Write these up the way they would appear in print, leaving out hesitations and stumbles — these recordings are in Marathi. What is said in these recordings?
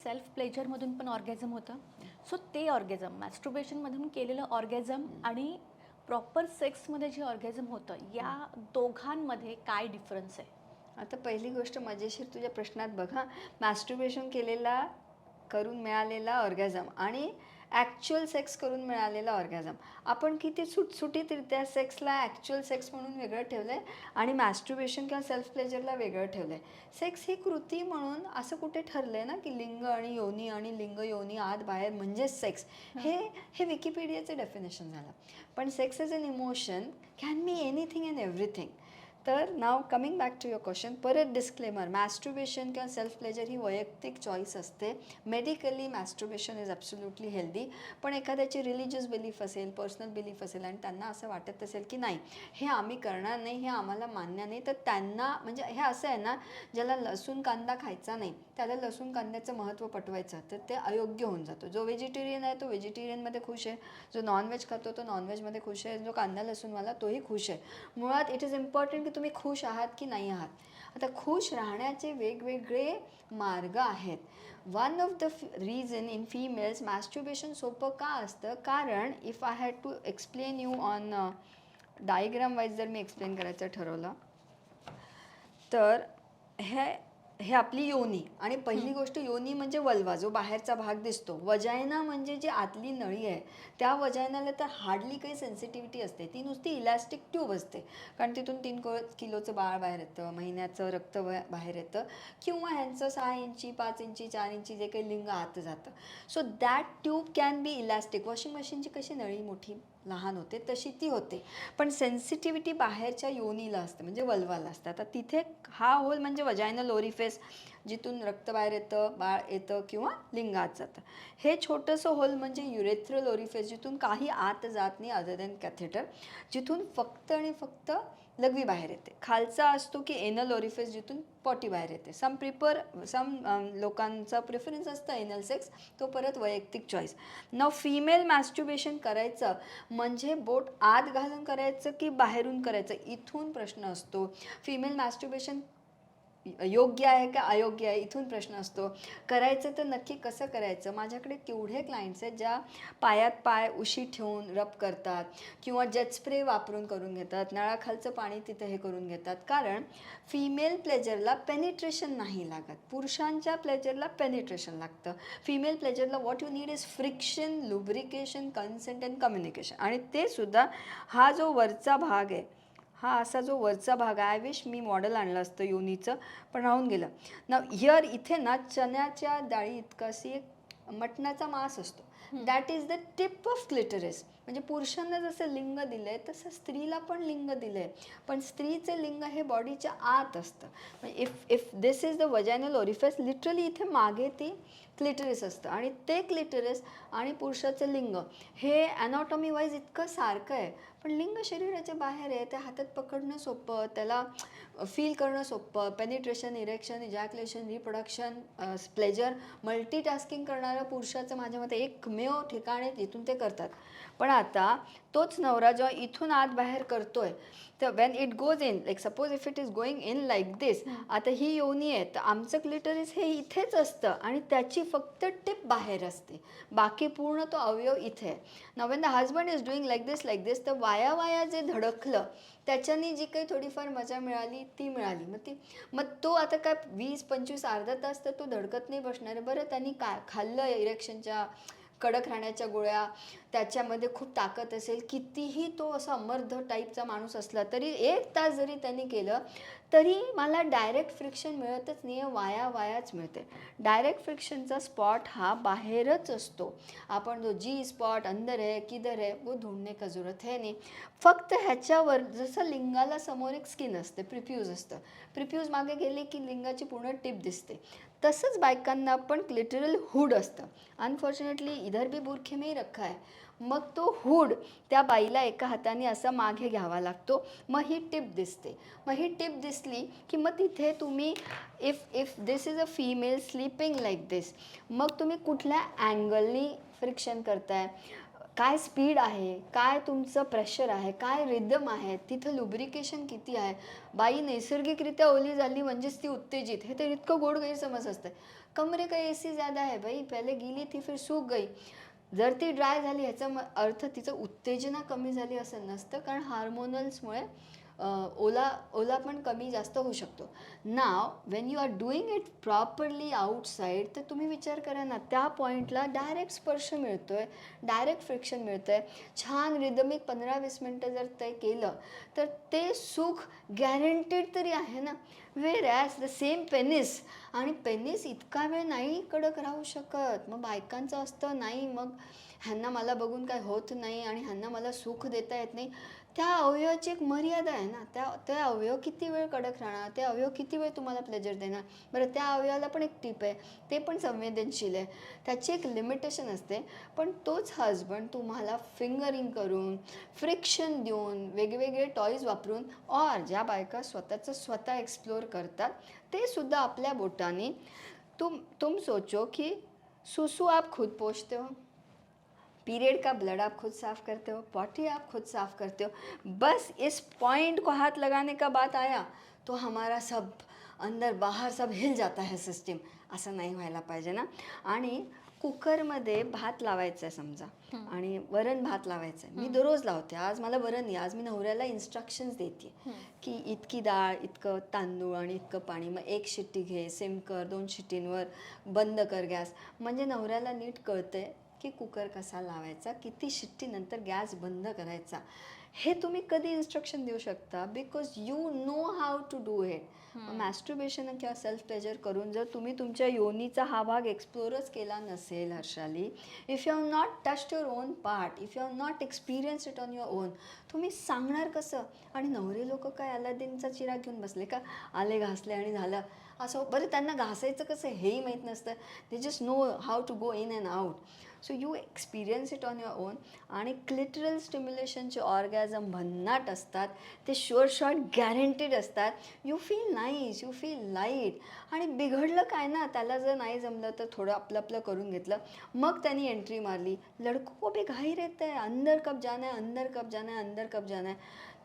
सेल्फ प्लेजरमधून पण ऑर्गॅझम होतं. सो ते ऑर्गॅझम मॅस्टर्बेशनमधून केलेलं ऑर्गॅझम आणि प्रॉपर सेक्समध्ये जे ऑर्गॅझम होतं, या दोघांमध्ये काय डिफरन्स आहे? आता पहिली गोष्ट मजेशीर तुझ्या प्रश्नात बघा, मॅस्टर्बेशन केलेला करून मिळालेला ऑर्गॅझम आणि ॲक्च्युअल सेक्स करून मिळालेला ऑर्गॅझम, आपण किती सुटसुटीतरित्या सेक्सला ॲक्च्युअल सेक्स म्हणून वेगळं ठेवलं आहे आणि मॅस्टर्बेशन किंवा सेल्फ प्लेजरला वेगळं ठेवलं आहे. सेक्स ही कृती म्हणून असं कुठे ठरलं आहे ना की लिंग आणि योनी आणि लिंग योनी आत बाहेर म्हणजेच सेक्स, हे हे विकिपीडियाचं डेफिनेशन झालं. पण sex is an emotion, can be anything and everything. तर now coming back to your question, परत डिस्क्लेमर, मॅस्टर्बेशन किंवा सेल्फ प्लेजर ही वैयक्तिक चॉईस असते. Medically masturbation is absolutely healthy. पण एखाद्याची रिलिजियस बिलीफ असेल, पर्सनल बिलीफ असेल आणि त्यांना असं वाटत असेल की नाही हे आम्ही करणार नाही, हे आम्हाला मान्य नाही, तर त्यांना म्हणजे हे असं आहे ना, ज्याला लसूण कांदा खायचा नाही त्याला लसूण कांद्याचं महत्त्व पटवायचं तर ते अयोग्य होऊन जातो. जो व्हेजिटेरियन आहे तो व्हेजिटेरियनमध्ये खुश आहे, जो नॉनव्हेज खातो तो नॉनव्हेजमध्ये खुश आहे, जो कांदा लसूणवाला तोही खुश आहे. मुळात इट इज इम्पॉर्टंट की तुम्ही खुश आहात की नाही आहात. आता खुश राहण्याचे वेगवेगळे मार्ग आहेत. One of the reason in females masturbation सोपं का असतं, कारण if I had to explain you on diagram wise जर मी एक्सप्लेन करायचं ठरवलं तर हे हे आपली योनी, आणि पहिली गोष्ट योनी म्हणजे वल्वा जो बाहेरचा भाग दिसतो. वजायना म्हणजे जी आतली नळी आहे, त्या वजायनाला तर हार्डली काही सेन्सिटिव्हिटी असते, ती नुसती इलॅस्टिक ट्यूब असते, कारण तिथून 3 किलोचं बाळ बाहेर येतं, महिन्याचं रक्त बाहेर येतं, किंवा ह्यांचं 6 इंची 5 इंची 4 इंची जे काही लिंग आत जातं. So that tube can be elastic. Washing मशीनची कशी नळी मोठी लहान होते तशी ती होते, पण सेन्सिटिव्हिटी बाहेरच्या योनीला असते म्हणजे वल्वाला असते. आता तिथे हा होल म्हणजे वजायनल ओरिफेस, जिथून रक्त बाहेर येतं, बाळ येतं किंवा लिंग आत जातं. हे छोटंसं होल म्हणजे युरेथ्रल ओरिफेस, जिथून काही आत जात नाही अदर दॅन कॅथेटर, जिथून फक्त आणि फक्त लघवी बाहेर येते. खालचा असतो की एनल ओरिफेस, जिथून पॉटी बाहेर येते. सम लोकांचा प्रेफरन्स असतं एनल सेक्स, तो परत वैयक्तिक चॉईस. नाव फिमेल मॅस्टर्बेशन करायचं म्हणजे बोट आत घालून करायचं की बाहेरून करायचं, इथून प्रश्न असतो. फिमेल मॅस्टर्बेशन योग्य आहे का अयोग्य आहे, इथून प्रश्न असतो. करायचं तर नक्की कसं करायचं. माझ्याकडे केवढे क्लायंट्स आहेत ज्या पायात पाय उशी ठेवून रब करतात किंवा जेट स्प्रे वापरून करून घेतात, नळाखालचं पाणी तिथे हे करून घेतात, कारण फिमेल प्लेजरला पेनिट्रेशन नाही लागत, पुरुषांच्या प्लेजरला पेनिट्रेशन लागतं. फिमेल प्लेजरला what you need is friction, lubrication, consent and communication. आणि ते सुद्धा हा जो वरचा भाग आहे, हा असा जो वरचा भाग आहे, आय विश मी मॉडेल आणलं असतं योनीचं, पण राहून गेलं ना. हिअर इथे ना चण्याच्या डाळी इतका अशी एक मटणाचा मांस असतो, that is the tip of clitoris. म्हणजे पुरुषांना जसं लिंग दिलं आहे तसं स्त्रीला पण लिंग दिलं आहे, पण स्त्रीचे लिंग हे बॉडीच्या आत असतं. म्हणजे if this is the vaginal orifice, literally इथे मागे ती क्लिटरिस असतं, आणि ते क्लिटरिस आणि पुरुषाचं लिंग हे ॲनॉटॉमी वाईज इतकं सारखं आहे, पण लिंग शरीराच्या बाहेर आहे. त्या हातात पकडणं सोपं, त्याला फील करणं सोपं. Penetration, erection, ejaculation, reproduction, pleasure, multitasking करणारं पुरुषाचं माझ्या मते एकमेव ठिकाण आहे जिथून ते करतात. पण आता तोच नवरा जेव्हा इथून आत बाहेर करतोय, तर when it goes in, like suppose if it is going in like this, आता ही योनी आहे तर आमचं क्लिटरिस हे इथेच असतं आणि त्याची फक्त टिप बाहेर असते, बाकी पूर्ण तो अवयव इथे आहे. Now when the husband is doing like this, तर वाया जे धडकलं त्याच्यानी जी काही थोडीफार मजा मिळाली ती मिळाली. मग तो आता काय 20-25 अर्धा तास तर तो धडकत नाही बसणार आहे. बरं, त्यांनी काय खाल्लं, इरेक्शनच्या कडक राहण्याच्या गोळ्या, त्याच्यामध्ये खूप ताकद असेल, कितीही तो असा अमर्ध टाईपचा माणूस असला तरी 1 तास जरी त्यांनी केलं तरी मला डायरेक्ट फ्रिक्शन मिळतच नाही आहे, वायाच मिळते. डायरेक्ट फ्रिक्शनचा स्पॉट हा बाहेरच असतो. आपण जो जी स्पॉट अंदर है किधर है वो ढूंढने का जरूरत है नाही. फक्त ह्याच्यावर जसं लिंगाला समोर एक स्किन असते, प्रिफ्यूज असतं, प्रिफ्यूज मागे गेले की लिंगाची पूर्ण टिप दिसते, तसंच बायकांना पण क्लिटरल हुड असतं. अनफॉर्च्युनेटली इधर भी बुरखे में ही रखा है. मग तो हुड त्या बाईला एका हाताने असा मागे घ्यावा लागतो, मग ही टिप दिसते. मग ही टिप दिसली की मग तिथे तुम्ही if this is a female sleeping like this, मग तुम्ही कुठल्या अँगलनी फ्रिक्शन करताय, काय स्पीड आहे, काय तुमचं प्रेशर आहे, काय रिदम आहे, तिथं लुब्रिकेशन किती आहे. बाई नैसर्गिकरित्या ओली झाली म्हणजेच ती उत्तेजित, हे तर इतकं गोड गैरसमज असतं. कमरे का एसी ज़्यादा है भाई, पहले गीली थी फिर सूख गई. जर ती ड्राय झाली ह्याचा अर्थ तिचं उत्तेजना कमी झाली असं नसतं, कारण हार्मोनल्समुळे ओला पण कमी जास्त होऊ शकतो. Now when you are doing it properly outside, तर तुम्ही विचार करा ना, त्या पॉईंटला डायरेक्ट स्पर्श मिळतोय, डायरेक्ट फ्रिक्शन मिळतंय, छान रिदमिक 15-20 मिनटं जर ते केलं तर ते सुख गॅरंटेड तरी आहे ना. वेर ॲज द सेम पेनिस, आणि पेनिस इतका वेळ नाही कडक राहू शकत. मग बायकांचं असतं नाही, मग ह्यांना मला बघून काय होत नाही आणि ह्यांना मला सुख देता येत नाही. त्या अवयवाची एक मर्यादा आहे ना. ते अवयव किती वेळ कडक राहणार, ते अवयव किती वेळ तुम्हाला प्लेजर देणार. बरं, त्या अवयवाला पण एक टीप आहे, ते पण संवेदनशील आहे, त्याची एक लिमिटेशन असते. पण तोच हजबंड तुम्हाला फिंगरिंग करून, फ्रिक्शन देऊन, वेगवेगळे टॉईज वापरून, और ज्या बायका स्वतःचं स्वतः एक्सप्लोर करतात ते सुद्धा आपल्या बोटाने, तुम सोचो कि सुसु आप खुद पोंछते हो, पीरियड का ब्लड आप खुद साफ़ करते हो, पॉटी आप खुद साफ़ करते हो. बस इस पॉइंट को हाथ लगाने का बात आया तो हमारा सब अंदर बाहर सब हिल जाता है सिस्टम. असं नाही व्हायला पाहिजे ना. आणि कुकरमध्ये भात लावायचं आहे समजा, आणि वरण भात लावायचं आहे. मी दररोज लावते, आज मला वरण नाही, आज मी नवऱ्याला इन्स्ट्रक्शन्स देते की इतकी डाळ, इतकं तांदूळ आणि इतकं पाणी, मग 1 शिट्टी घे, सिम कर, 2 शिट्टींवर बंद कर गॅस. म्हणजे नवऱ्याला नीट कळतंय की कुकर कसा लावायचा, किती शिट्टीनंतर गॅस बंद करायचा. हे तुम्ही कधी इन्स्ट्रक्शन देऊ शकता, because you know how to do it. Masturbation किंवा सेल्फ प्लेजर करून जर तुम्ही तुमच्या योनीचा हा भाग एक्सप्लोरच केला नसेल Harshali, if you have not touched your own part, if you have not experience it on your own, तुम्ही सांगणार कसं. आणि नवरे लोक काय अलादीनचा चिराग घेऊन बसले का, आले घासले आणि झालं असं. बरं, त्यांना घासायचं कसं हेही माहीत नसतं. They just know how to go in and out. So you experience it on your own. आणि क्लिटरल स्टिम्युलेशनचे ऑर्गॅझम भन्नाट असतात, ते शुअर शॉट गॅरंटीड असतात. You feel nice, you feel light. आणि बिघडलं काय ना, त्याला जर नाही जमलं तर थोडं आपलं आपलं करून घेतलं, मग त्यांनी एंट्री मारली, लडको को भी घाई रहता है, अंदर कब जाना है, अंदर कब जाना है, अंदर कब जाना है.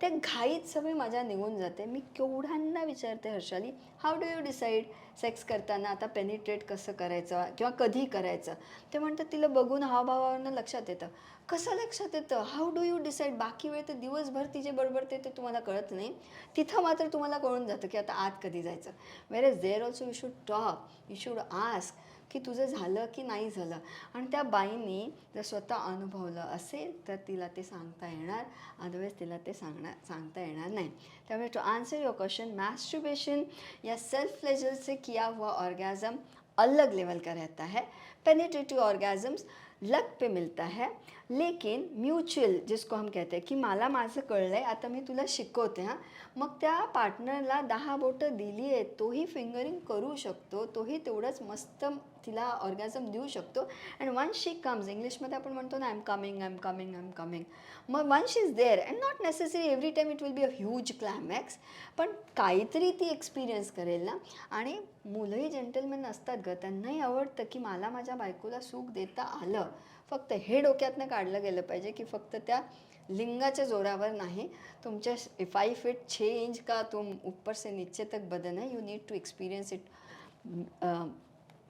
त्या घाईत सगळी मजा निघून जाते. मी केवढ्यांना विचारते Harshali, how do you decide sex करताना आता पेनिट्रेट कसं करायचं किंवा कधी करायचं. ते म्हणतात तिला बघून हावभावावरनं लक्षात येतं. कसं लक्षात येतं, हाऊ डू यू डिसाईड. बाकी वेळ तर दिवसभर तिचे बडबडते ते तुम्हाला कळत नाही, तिथं मात्र तुम्हाला कळून जातं की आता आत कधी जायचं. Where is there also you should talk, you should ask की तुझं झालं की नाही झालं. आणि त्या बाईंनी जर स्वतः अनुभवलं असेल तर तिला ते सांगता येणार, अदरवाईज तिला ते सांगता येणार नाही. त्यामुळे to answer your question, masturbation या सेल्फ प्लेजर से किया हुआ ऑर्गेज़म अलग लेवल का रहता है. पेनिट्रेटिव ऑर्गेज़म्स लक पे मिलता है, लेकिन म्युच्युअल जिसको हम कहते हैं की मला माझं कळलं आहे, आता मी तुला शिकवते हां. मग त्या पार्टनरला 10 बोटं दिली आहेत, तोही फिंगरिंग करू शकतो, तोही तेवढंच मस्त तिला ऑर्गॅझम देऊ शकतो. अँड वन्स शी कम्स, इंग्लिशमध्ये आपण म्हणतो ना, I am coming, I am coming, I am coming. मग once she is there, and not necessary every time it will be a huge climax, पण काहीतरी ती एक्सपिरियन्स करेल ना. आणि मुलंही जेंटलमॅन असतात गं, त्यांनाही आवडतं की मला माझ्या बायकोला सुख देता आलं. फक्त हे डोक्यातनं काढलं गेलं पाहिजे की फक्त त्या लिंगाच्या जोरावर नाही, तुमच्या 5 फीट 6 इंच का तुम ऊपर से नीचे तक बदन है, you need to experience it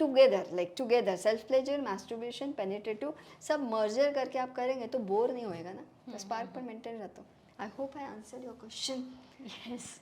together, like together. Self pleasure, masturbation, penetrative सब मर्जर करके आप करेंगे तो बोर नहीं होएगा ना, तो स्पार्क पर मेंटेन रहता. I hope I answer your question. Yes.